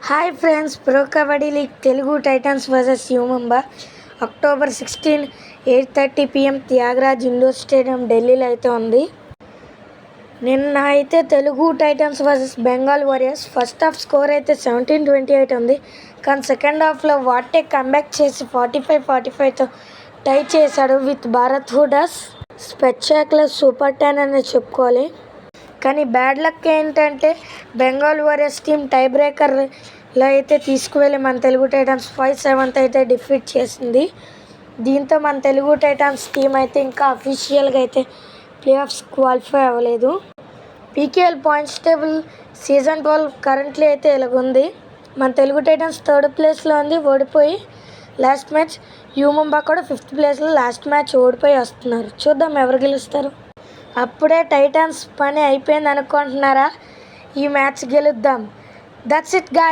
Hi friends, Pro Kabaddi League Telugu Titans versus U Mumba October 16 8:30 PM Thyagaraj indoor stadium ఢిల్లీలో అయితే ఉంది. నిన్న అయితే Telugu Titans versus Bengal Warriors first half score అయితే 17-28 ఉంది. కానీ సెకండ్ హాఫ్లో వాటే కంబ్యాక్ చేసి 45-45తో టై చేశాడు విత్ భారత్ హుడాస్ స్పెక్టాక్యులర్ సూపర్ 10 అని చెప్పుకోవాలి. కానీ బ్యాడ్ లక్ ఏంటంటే బెంగాల్ వారియర్స్ టీం టై బ్రేకర్లో అయితే తీసుకువెళ్ళి మన తెలుగు టైటన్స్ 5-7తో అయితే డిఫీట్ చేసింది. దీంతో మన తెలుగు టైటన్స్ టీం అయితే ఇంకా అఫీషియల్గా అయితే ప్లే ఆఫ్స్ క్వాలిఫై అవ్వలేదు. PKL points table season 12 currently అయితే ఇలాగుంది. మన తెలుగు టైటన్స్ 3rd ప్లేస్లో ఉంది, ఓడిపోయి లాస్ట్ మ్యాచ్. యూ ముంబా కూడా 5th ప్లేస్లో లాస్ట్ మ్యాచ్ ఓడిపోయి వస్తున్నారు. చూద్దాం ఎవరు గెలుస్తారు. అప్పుడే టైటన్స్ పని అయిపోయింది అనుకుంటున్నారా? ఈ మ్యాచ్ గెలుద్దాం. That's it guys.